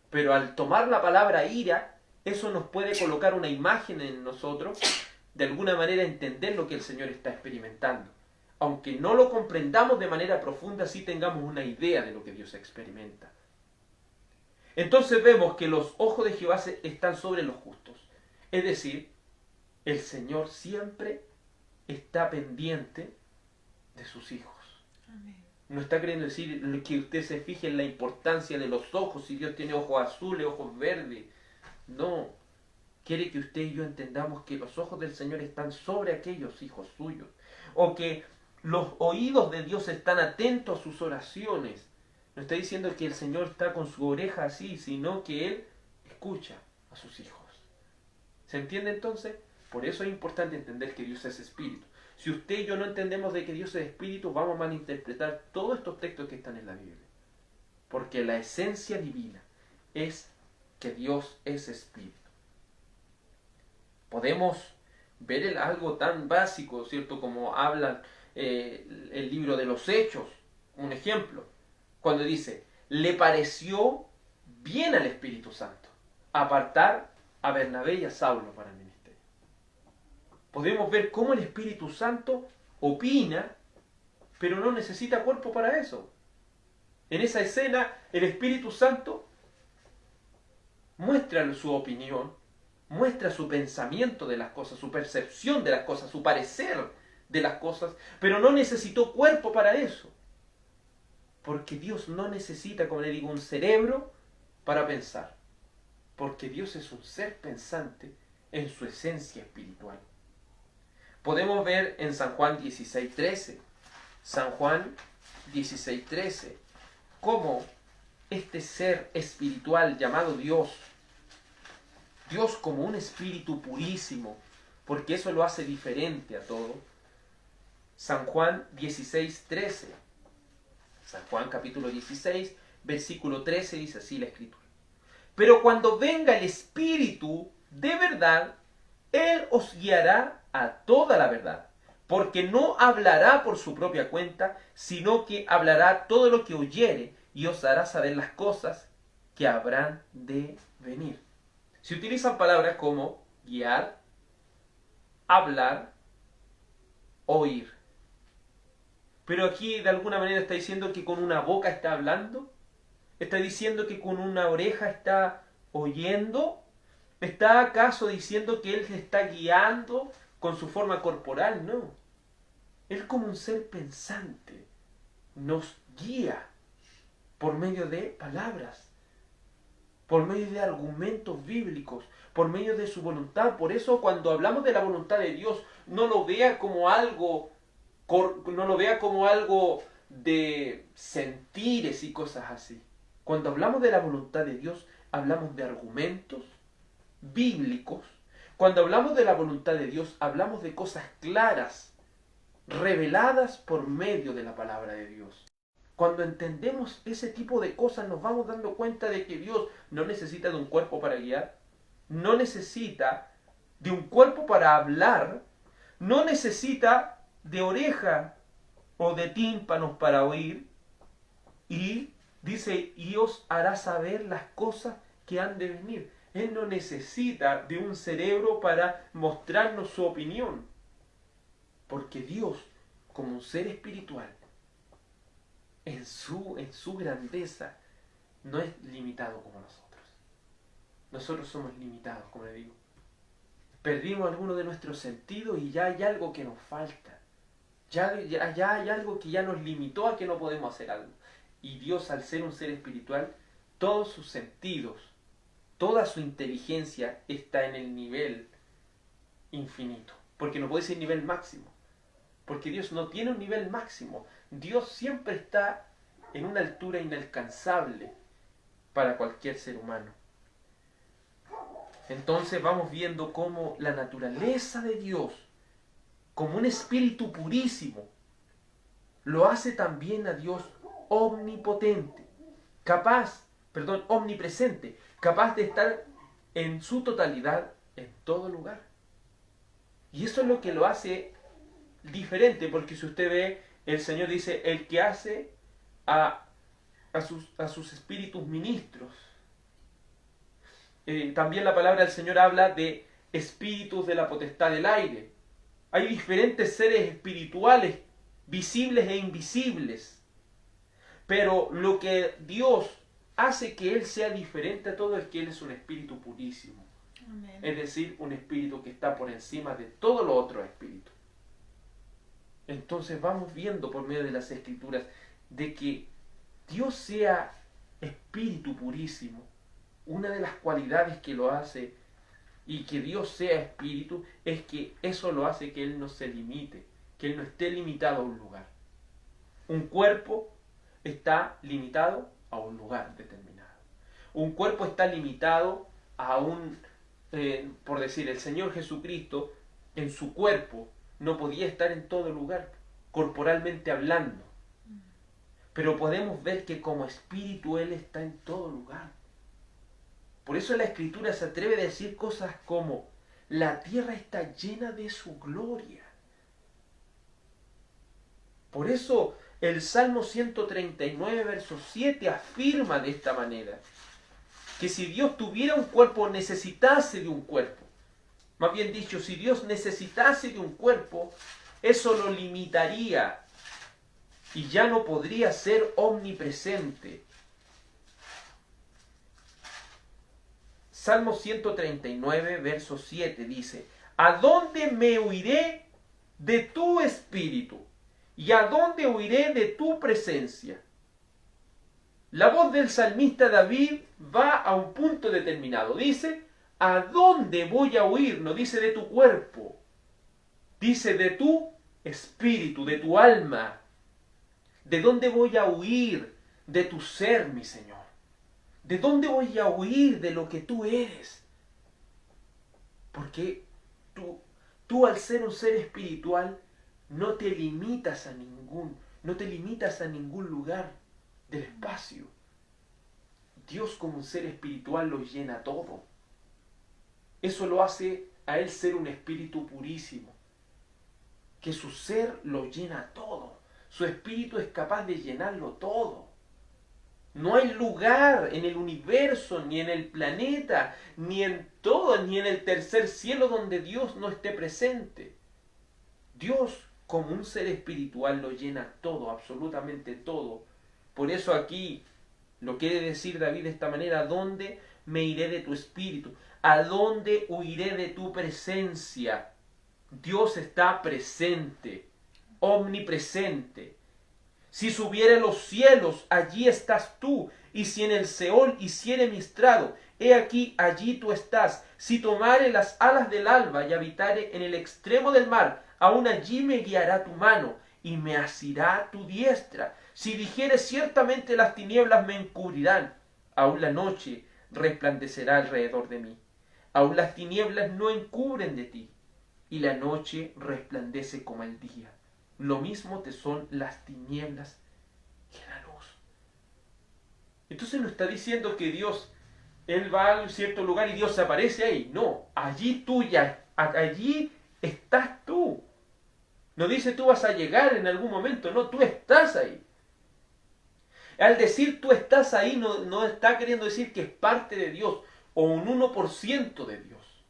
Pero al tomar la palabra ira, eso nos puede colocar una imagen en nosotros, de alguna manera entender lo que el Señor está experimentando. Aunque no lo comprendamos de manera profunda, sí tengamos una idea de lo que Dios experimenta. Entonces vemos que los ojos de Jehová están sobre los justos. Es decir, el Señor siempre está pendiente de sus hijos. Amén. No está queriendo decir que usted se fije en la importancia de los ojos, si Dios tiene ojos azules, ojos verdes. No. Quiere que usted y yo entendamos que los ojos del Señor están sobre aquellos hijos suyos. O que los oídos de Dios están atentos a sus oraciones. No está diciendo que el Señor está con su oreja así, sino que Él escucha a sus hijos. ¿Se entiende entonces? Por eso es importante entender que Dios es espíritu. Si usted y yo no entendemos de que Dios es espíritu, vamos a malinterpretar todos estos textos que están en la Biblia. Porque la esencia divina es que Dios es espíritu. Podemos ver algo tan básico, ¿cierto? Como habla el libro de los Hechos. Un ejemplo. Cuando dice, le pareció bien al Espíritu Santo apartar a Bernabé y a Saulo para el ministerio. Podemos ver cómo el Espíritu Santo opina, pero no necesita cuerpo para eso. En esa escena, el Espíritu Santo muestra su opinión, muestra su pensamiento de las cosas, su percepción de las cosas, su parecer de las cosas, pero no necesitó cuerpo para eso. Porque Dios no necesita, como le digo, un cerebro para pensar. Porque Dios es un ser pensante en su esencia espiritual. Podemos ver en San Juan 16:13, San Juan 16:13, cómo este ser espiritual llamado Dios, Dios como un espíritu purísimo, porque eso lo hace diferente a todo. San Juan 16:13. San Juan capítulo 16, versículo 13 dice así la Escritura. Pero cuando venga el Espíritu de verdad, Él os guiará a toda la verdad, porque no hablará por su propia cuenta, sino que hablará todo lo que oyere y os hará saber las cosas que habrán de venir. Se utilizan palabras como guiar, hablar, oír. Pero aquí de alguna manera está diciendo que con una boca está hablando. ¿Está diciendo que con una oreja está oyendo? ¿Está acaso diciendo que Él se está guiando con su forma corporal? No. Él como un ser pensante nos guía por medio de palabras, por medio de argumentos bíblicos, por medio de su voluntad. Por eso cuando hablamos de la voluntad de Dios, no lo vea como algo de sentires y cosas así. Cuando hablamos de la voluntad de Dios, hablamos de argumentos bíblicos. Cuando hablamos de la voluntad de Dios, hablamos de cosas claras, reveladas por medio de la palabra de Dios. Cuando entendemos ese tipo de cosas, nos vamos dando cuenta de que Dios no necesita de un cuerpo para guiar, no necesita de un cuerpo para hablar, no necesita de oreja o de tímpanos para oír, y dice, y os hará saber las cosas que han de venir. Él no necesita de un cerebro para mostrarnos su opinión, porque Dios, como un ser espiritual, en su grandeza, no es limitado como nosotros. Nosotros somos limitados, como le digo. Perdimos alguno de nuestros sentidos y ya hay algo que nos falta. Ya hay algo que ya nos limitó a que no podemos hacer algo. Y Dios, al ser un ser espiritual, todos sus sentidos, toda su inteligencia está en el nivel infinito. Porque no puede ser nivel máximo. Porque Dios no tiene un nivel máximo. Dios siempre está en una altura inalcanzable para cualquier ser humano. Entonces vamos viendo cómo la naturaleza de Dios, como un espíritu purísimo, lo hace también a Dios omnipotente, omnipresente, capaz de estar en su totalidad en todo lugar. Y eso es lo que lo hace diferente, porque si usted ve, el Señor dice, el que hace a sus espíritus ministros. También la palabra del Señor habla de espíritus de la potestad del aire. Hay diferentes seres espirituales, visibles e invisibles. Pero lo que Dios hace que Él sea diferente a todo es que Él es un espíritu purísimo. Amén. Es decir, un espíritu que está por encima de todos los otros espíritus. Entonces vamos viendo por medio de las Escrituras de que Dios sea espíritu purísimo, una de las cualidades que lo hace y que Dios sea espíritu es que eso lo hace que Él no se limite, que Él no esté limitado a un lugar. Un cuerpo está limitado a un lugar determinado. Un cuerpo está limitado a un, por decir, el Señor Jesucristo en su cuerpo no podía estar en todo lugar, corporalmente hablando. Pero podemos ver que como espíritu Él está en todo lugar. Por eso la Escritura se atreve a decir cosas como: la tierra está llena de su gloria. Por eso el Salmo 139, verso 7 afirma de esta manera, que si Dios tuviera un cuerpo, necesitase de un cuerpo. Más bien dicho, si Dios necesitase de un cuerpo, eso lo limitaría y ya no podría ser omnipresente. Salmo 139, verso 7 dice: ¿a dónde me huiré de tu espíritu? ¿Y a dónde huiré de tu presencia? La voz del salmista David va a un punto determinado. Dice: ¿a dónde voy a huir? No dice de tu cuerpo. Dice de tu espíritu, de tu alma. ¿De dónde voy a huir? De tu ser, mi Señor. ¿De dónde voy a huir de lo que tú eres? Porque tú al ser un ser espiritual no te limitas a ningún lugar del espacio. Dios como un ser espiritual lo llena todo. Eso lo hace a Él ser un espíritu purísimo, que su ser lo llena todo. Su espíritu es capaz de llenarlo todo. No hay lugar en el universo, ni en el planeta, ni en todo, ni en el tercer cielo donde Dios no esté presente. Dios, como un ser espiritual, lo llena todo, absolutamente todo. Por eso aquí lo quiere decir David de esta manera: ¿a dónde me iré de tu espíritu? ¿A dónde huiré de tu presencia? Dios está presente, omnipresente. Si subiere a los cielos, allí estás tú. Y si en el Seol hiciere mi estrado, he aquí, allí tú estás. Si tomare las alas del alba y habitare en el extremo del mar, aún allí me guiará tu mano y me asirá tu diestra. Si dijere: ciertamente las tinieblas me encubrirán, aún la noche resplandecerá alrededor de mí. Aún las tinieblas no encubren de ti, y la noche resplandece como el día. Lo mismo te son las tinieblas que la luz. Entonces no está diciendo que Dios, Él va a un cierto lugar y Dios se aparece ahí. No, allí estás tú. No dice tú vas a llegar en algún momento, no, tú estás ahí. Al decir tú estás ahí no está queriendo decir que es parte de Dios o un 1% de Dios.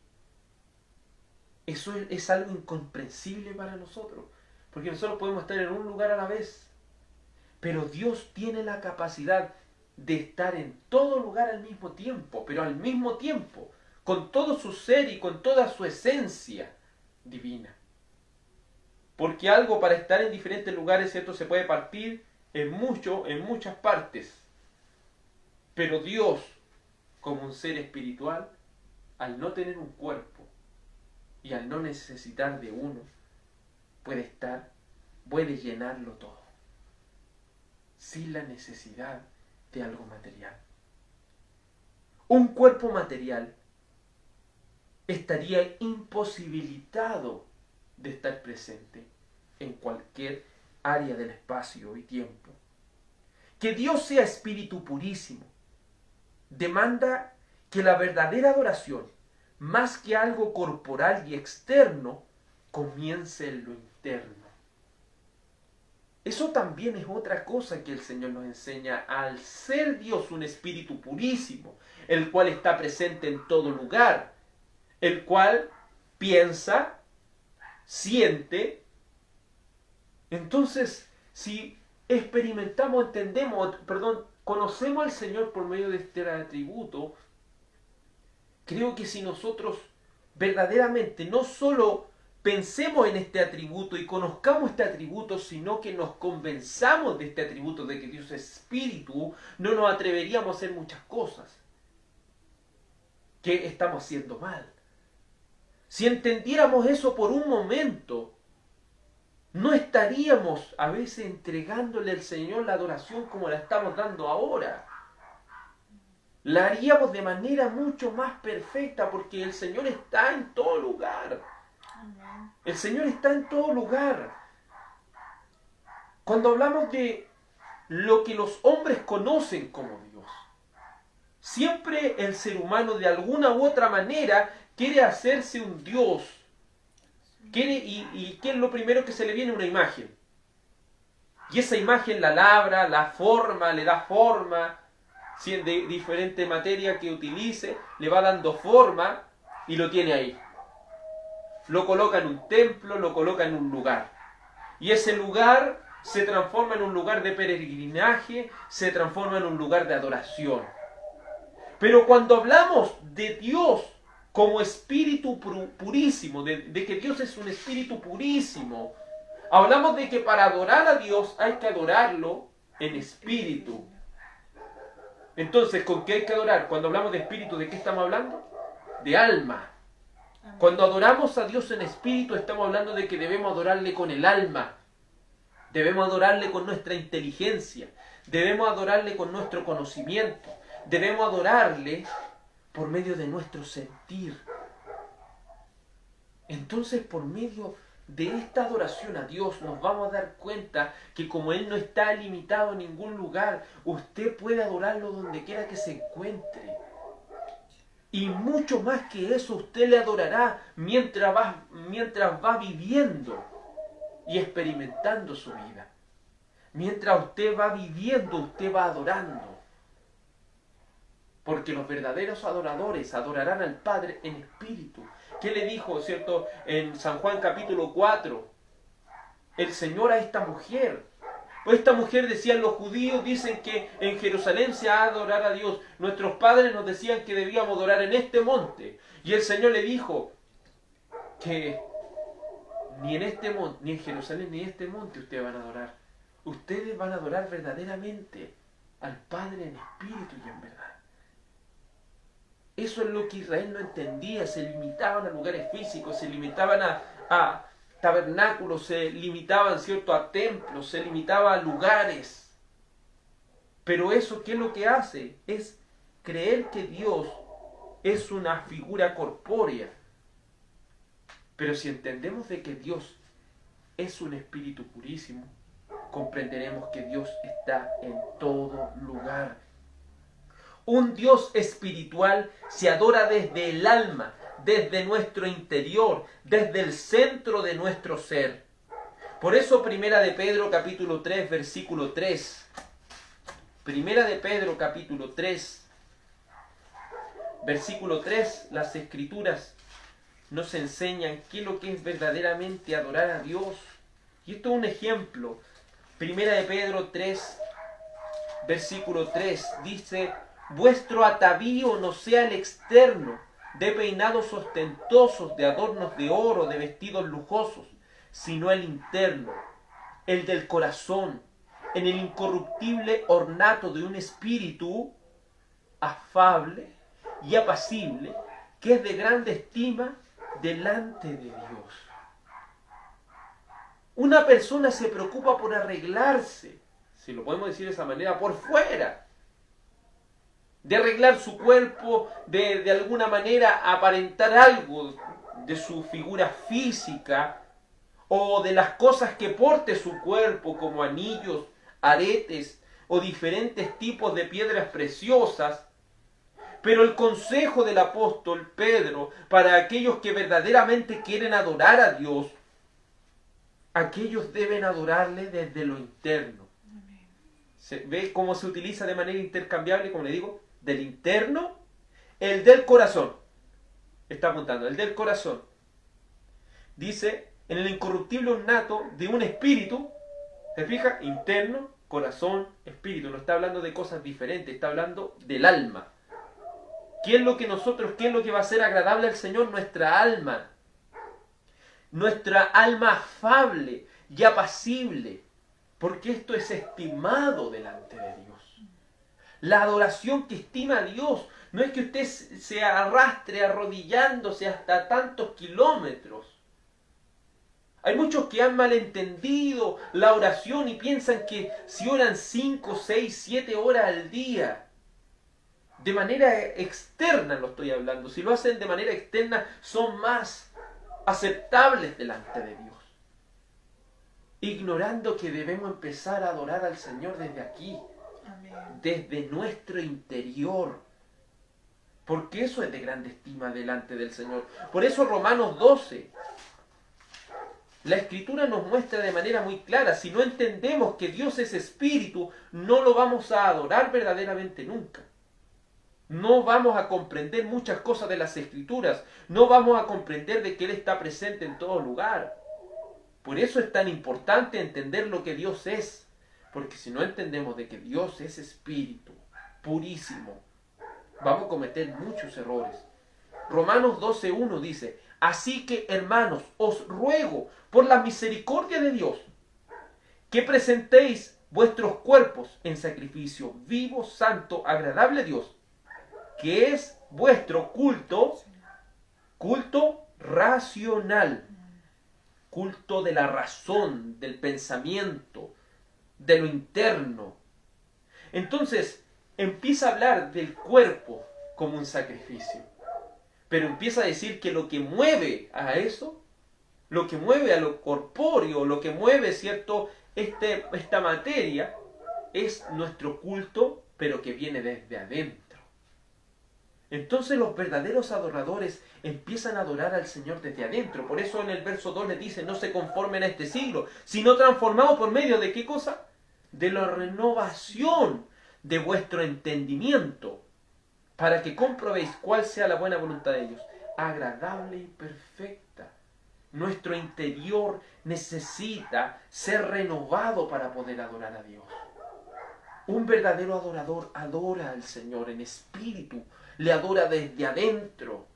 Eso es algo incomprensible para nosotros. Porque nosotros podemos estar en un lugar a la vez. Pero Dios tiene la capacidad de estar en todo lugar al mismo tiempo. Pero al mismo tiempo, con todo su ser y con toda su esencia divina. Porque algo para estar en diferentes lugares, ¿cierto?, se puede partir en muchas partes. Pero Dios, como un ser espiritual, al no tener un cuerpo y al no necesitar de uno, puede llenarlo todo, sin la necesidad de algo material. Un cuerpo material estaría imposibilitado de estar presente en cualquier área del espacio y tiempo. Que Dios sea espíritu purísimo demanda que la verdadera adoración, más que algo corporal y externo, comience en lo interno. Eso también es otra cosa que el Señor nos enseña. Al ser Dios un espíritu purísimo, el cual está presente en todo lugar, el cual piensa, siente. Entonces, si conocemos al Señor por medio de este atributo, creo que si nosotros verdaderamente no solo pensemos en este atributo y conozcamos este atributo, sino que nos convenzamos de este atributo, de que Dios es espíritu, no nos atreveríamos a hacer muchas cosas que estamos haciendo mal. Si entendiéramos eso por un momento, no estaríamos a veces entregándole al Señor la adoración como la estamos dando ahora. La haríamos de manera mucho más perfecta, porque el Señor está en todo lugar. Amén. El Señor está en todo lugar. Cuando hablamos de lo que los hombres conocen como Dios, siempre el ser humano de alguna u otra manera quiere hacerse un Dios. ¿Y qué es lo primero que se le viene? Una imagen. Y esa imagen la labra, la forma, le da forma, si es de diferente materia que utilice, le va dando forma y lo tiene ahí. Lo coloca en un templo, lo coloca en un lugar. Y ese lugar se transforma en un lugar de peregrinaje, se transforma en un lugar de adoración. Pero cuando hablamos de Dios como espíritu purísimo, de que Dios es un espíritu purísimo, hablamos de que para adorar a Dios hay que adorarlo en espíritu. Entonces, ¿con qué hay que adorar? Cuando hablamos de espíritu, ¿de qué estamos hablando? De alma. Amén. Cuando adoramos a Dios en espíritu, estamos hablando de que debemos adorarle con el alma. Debemos adorarle con nuestra inteligencia. Debemos adorarle con nuestro conocimiento. Debemos adorarle por medio de nuestro sentir. Entonces, por medio de esta adoración a Dios, nos vamos a dar cuenta que como Él no está limitado en ningún lugar, usted puede adorarlo donde quiera que se encuentre. Y mucho más que eso, usted le adorará mientras va viviendo y experimentando su vida. Mientras usted va viviendo, usted va adorando. Porque los verdaderos adoradores adorarán al Padre en espíritu. ¿Qué le dijo, cierto, en San Juan capítulo 4? El Señor a esta mujer. Pues esta mujer, decían los judíos, dicen que en Jerusalén se ha de adorar a Dios. Nuestros padres nos decían que debíamos adorar en este monte. Y el Señor le dijo que ni en este monte, ni en Jerusalén, ni en este monte ustedes van a adorar. Ustedes van a adorar verdaderamente al Padre en espíritu y en verdad. Eso es lo que Israel no entendía. Se limitaban a lugares físicos, se limitaban a tabernáculos, se limitaban, ¿cierto?, a templos, se limitaba a lugares. Pero eso, ¿qué es lo que hace? Es creer que Dios es una figura corpórea. Pero si entendemos de que Dios es un espíritu purísimo, comprenderemos que Dios está en todo lugar. Un Dios espiritual se adora desde el alma, desde nuestro interior, desde el centro de nuestro ser. Por eso Primera de Pedro capítulo 3, versículo 3. Primera de Pedro capítulo 3, versículo 3, las Escrituras nos enseñan qué es lo que es verdaderamente adorar a Dios. Y esto es un ejemplo. Primera de Pedro 3, versículo 3, dice: vuestro atavío no sea el externo, de peinados ostentosos, de adornos de oro, de vestidos lujosos, sino el interno, el del corazón, en el incorruptible ornato de un espíritu afable y apacible, que es de grande estima delante de Dios. Una persona se preocupa por arreglarse, si lo podemos decir de esa manera, por fuera, de arreglar su cuerpo, de alguna manera aparentar algo de su figura física o de las cosas que porte su cuerpo, como anillos, aretes o diferentes tipos de piedras preciosas. Pero el consejo del apóstol Pedro para aquellos que verdaderamente quieren adorar a Dios, aquellos deben adorarle desde lo interno. ¿Se ve cómo se utiliza de manera intercambiable, como le digo? Del interno, el del corazón. Está apuntando, el del corazón. Dice, en el incorruptible ornato de un espíritu, ¿se fija? Interno, corazón, espíritu. No está hablando de cosas diferentes, está hablando del alma. ¿Qué es lo que va a ser agradable al Señor? Nuestra alma. nuestra alma afable y apacible, porque esto es estimado delante de Dios. La adoración que estima a Dios no es que usted se arrastre arrodillándose hasta tantos kilómetros. Hay muchos que han malentendido la oración y piensan que si oran 5, 6, 7 horas al día, de manera externa lo estoy hablando, si lo hacen de manera externa son más aceptables delante de Dios, ignorando que debemos empezar a adorar al Señor desde aquí, Amén. desde nuestro interior, porque eso es de grande estima delante del Señor. Por eso Romanos 12, la Escritura nos muestra de manera muy clara, si no entendemos que Dios es espíritu, no lo vamos a adorar verdaderamente nunca. No vamos a comprender muchas cosas de las Escrituras, no vamos a comprender de que Él está presente en todo lugar. Por eso es tan importante entender lo que Dios es, porque si no entendemos de que Dios es espíritu purísimo, vamos a cometer muchos errores. Romanos 12:1 dice: así que, hermanos, os ruego por la misericordia de Dios que presentéis vuestros cuerpos en sacrificio vivo, santo, agradable a Dios, que es vuestro culto racional, culto de la razón, del pensamiento, de lo interno. Entonces, empieza a hablar del cuerpo como un sacrificio, pero empieza a decir que lo que mueve a eso, lo que mueve a lo corpóreo, lo que mueve, ¿cierto?, esta materia, es nuestro culto, pero que viene desde adentro. Entonces los verdaderos adoradores empiezan a adorar al Señor desde adentro. Por eso en el verso 2 les dice: no se conformen a este siglo, sino transformados por medio de ¿qué cosa? De la renovación de vuestro entendimiento, para que comprobéis cuál sea la buena voluntad de Dios, agradable y perfecta. Nuestro interior necesita ser renovado para poder adorar a Dios. Un verdadero adorador adora al Señor en espíritu, le adora desde adentro,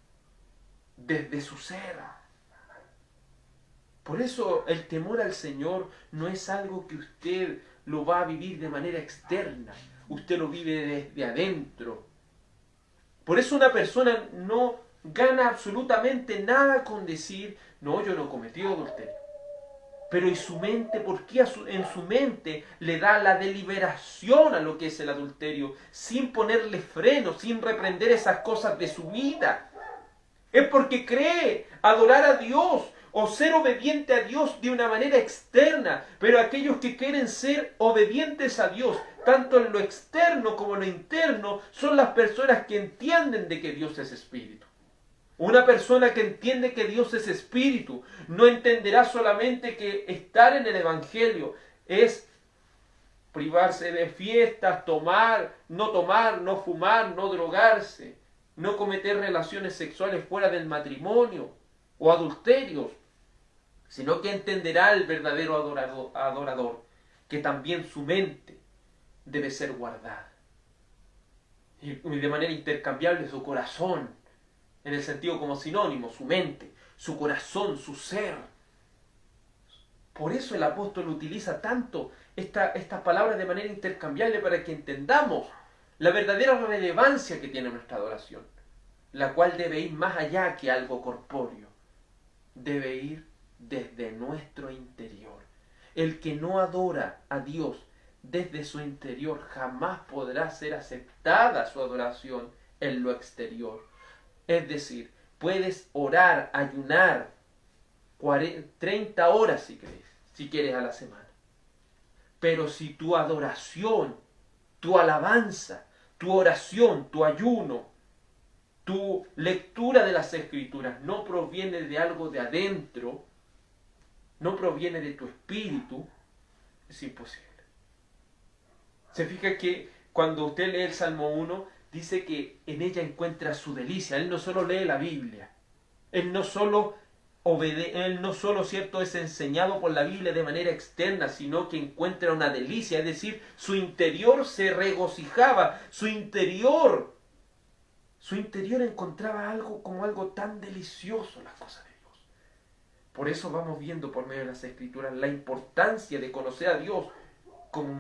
desde su ser. Por eso el temor al Señor no es algo que usted lo va a vivir de manera externa, usted lo vive desde adentro. Por eso una persona no gana absolutamente nada con decir: no, yo no he cometido adulterio. Pero ¿y su mente? ¿Por qué en su mente le da la deliberación a lo que es el adulterio, sin ponerle freno, sin reprender esas cosas de su vida? Es porque cree adorar a Dios o ser obediente a Dios de una manera externa. Pero aquellos que quieren ser obedientes a Dios, tanto en lo externo como en lo interno, son las personas que entienden de que Dios es espíritu. Una persona que entiende que Dios es espíritu no entenderá solamente que estar en el Evangelio es privarse de fiestas, tomar, no fumar, no drogarse, no cometer relaciones sexuales fuera del matrimonio o adulterios, sino que entenderá el verdadero adorador que también su mente debe ser guardada. Y de manera intercambiable su corazón, en el sentido como sinónimo, su mente, su corazón, su ser. Por eso el apóstol utiliza tanto estas palabras de manera intercambiable, para que entendamos la verdadera relevancia que tiene nuestra adoración, la cual debe ir más allá que algo corpóreo, debe ir desde nuestro interior. El que no adora a Dios desde su interior jamás podrá ser aceptada su adoración en lo exterior. Es decir, puedes orar, ayunar 30 horas si quieres a la semana. Pero si tu adoración, tu alabanza, tu oración, tu ayuno, tu lectura de las Escrituras no proviene de algo de adentro, no proviene de tu espíritu, es imposible. Se fija que cuando usted lee el Salmo 1, dice que en ella encuentra su delicia. Él no solo lee la Biblia, él no solo ¿cierto?, es enseñado por la Biblia de manera externa, sino que encuentra una delicia, es decir, su interior se regocijaba, su interior encontraba algo como algo tan delicioso, las cosas de Dios. Por eso vamos viendo por medio de las Escrituras la importancia de conocer a Dios como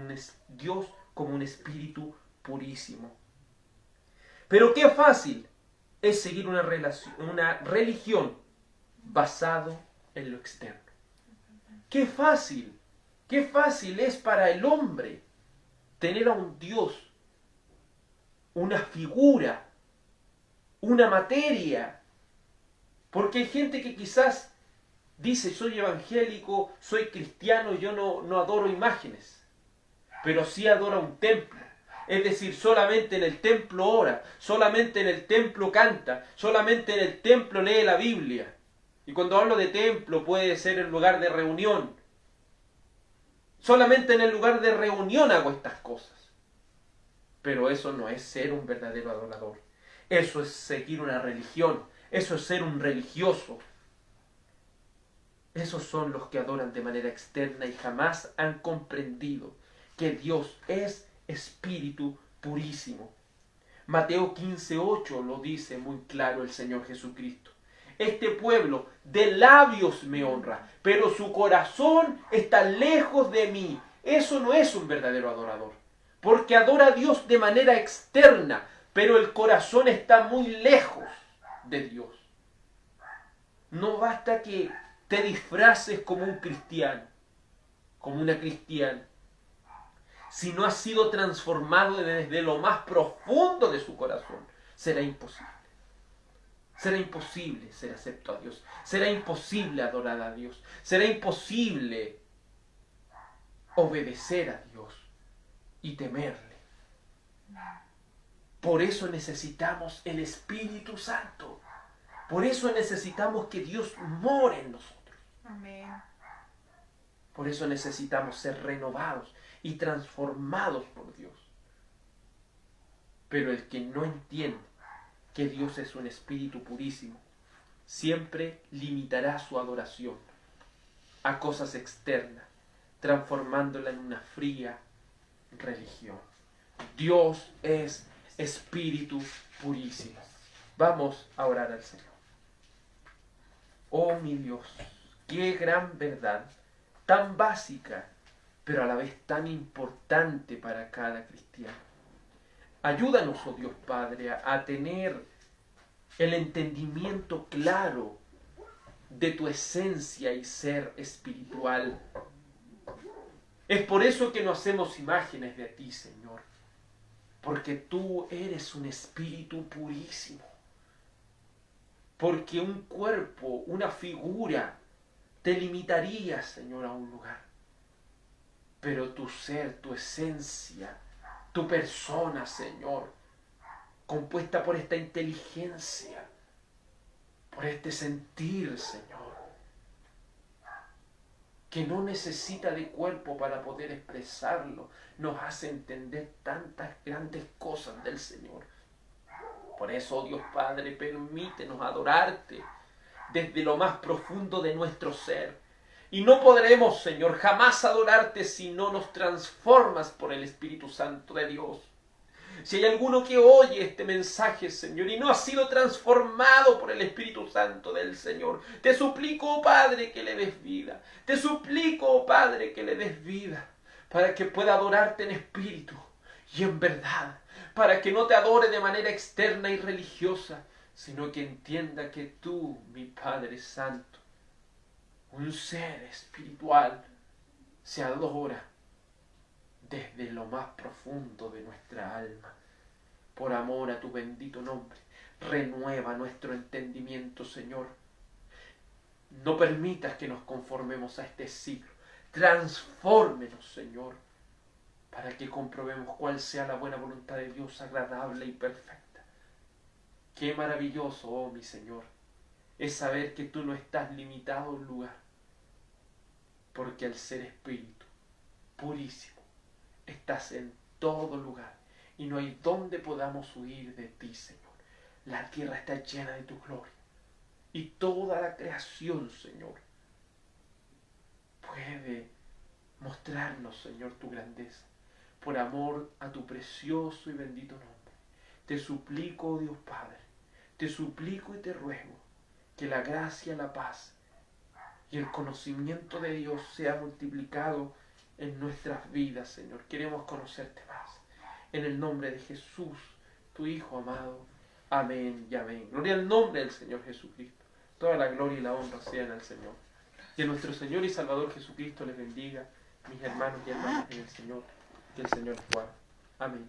un espíritu purísimo. Pero qué fácil es seguir una religión basado en lo externo. Qué fácil es para el hombre tener a un Dios, una figura, una materia. Porque hay gente que quizás dice, soy evangélico, soy cristiano, yo no adoro imágenes, pero sí adora un templo. Es decir, solamente en el templo ora, solamente en el templo canta, solamente en el templo lee la Biblia. Y cuando hablo de templo puede ser el lugar de reunión. Solamente en el lugar de reunión hago estas cosas. Pero eso no es ser un verdadero adorador. Eso es seguir una religión. Eso es ser un religioso. Esos son los que adoran de manera externa y jamás han comprendido que Dios es espíritu purísimo. Mateo 15:8 lo dice muy claro el Señor Jesucristo. Este pueblo de labios me honra, pero su corazón está lejos de mí. Eso no es un verdadero adorador, porque adora a Dios de manera externa, pero el corazón está muy lejos de Dios. No basta que te disfraces como un cristiano, como una cristiana, si no has sido transformado desde lo más profundo de su corazón, será imposible. Será imposible ser acepto a Dios. Será imposible adorar a Dios. Será imposible obedecer a Dios y temerle. Por eso necesitamos el Espíritu Santo. Por eso necesitamos que Dios more en nosotros. Amén. Por eso necesitamos ser renovados y transformados por Dios. Pero el que no entiende que Dios es un espíritu purísimo, siempre limitará su adoración a cosas externas, transformándola en una fría religión. Dios es espíritu purísimo. Vamos a orar al Señor. Oh mi Dios, qué gran verdad, tan básica, pero a la vez tan importante para cada cristiano. Ayúdanos, oh Dios Padre, a tener el entendimiento claro de tu esencia y ser espiritual. Es por eso que no hacemos imágenes de ti, Señor, porque tú eres un espíritu purísimo. Porque un cuerpo, una figura, te limitaría, Señor, a un lugar. Pero tu ser, tu esencia, tu persona, Señor, compuesta por esta inteligencia, por este sentir, Señor, que no necesita de cuerpo para poder expresarlo, nos hace entender tantas grandes cosas del Señor. Por eso, oh Dios Padre, permítenos adorarte desde lo más profundo de nuestro ser. Y no podremos, Señor, jamás adorarte si no nos transformas por el Espíritu Santo de Dios. Si hay alguno que oye este mensaje, Señor, y no ha sido transformado por el Espíritu Santo del Señor, te suplico, oh Padre, que le des vida. Te suplico, oh Padre, que le des vida, para que pueda adorarte en espíritu y en verdad, para que no te adore de manera externa y religiosa, sino que entienda que tú, mi Padre Santo, un ser espiritual, se adora desde lo más profundo de nuestra alma. Por amor a tu bendito nombre, renueva nuestro entendimiento, Señor. No permitas que nos conformemos a este siglo. Transfórmenos, Señor, para que comprobemos cuál sea la buena voluntad de Dios, agradable y perfecta. Qué maravilloso, oh mi Señor, es saber que tú no estás limitado a un lugar, porque al ser espíritu purísimo, estás en todo lugar y no hay donde podamos huir de ti, Señor. La tierra está llena de tu gloria y toda la creación, Señor, puede mostrarnos, Señor, tu grandeza. Por amor a tu precioso y bendito nombre, te suplico, oh Dios Padre, te suplico y te ruego que la gracia, la paz y el conocimiento de Dios sea multiplicado en nuestras vidas, Señor. Queremos conocerte más. En el nombre de Jesús, tu Hijo amado. Amén y amén. Gloria al nombre del Señor Jesucristo. Toda la gloria y la honra sean al Señor. Que nuestro Señor y Salvador Jesucristo les bendiga, mis hermanos y hermanas en el Señor. Que el Señor les guarde. Amén.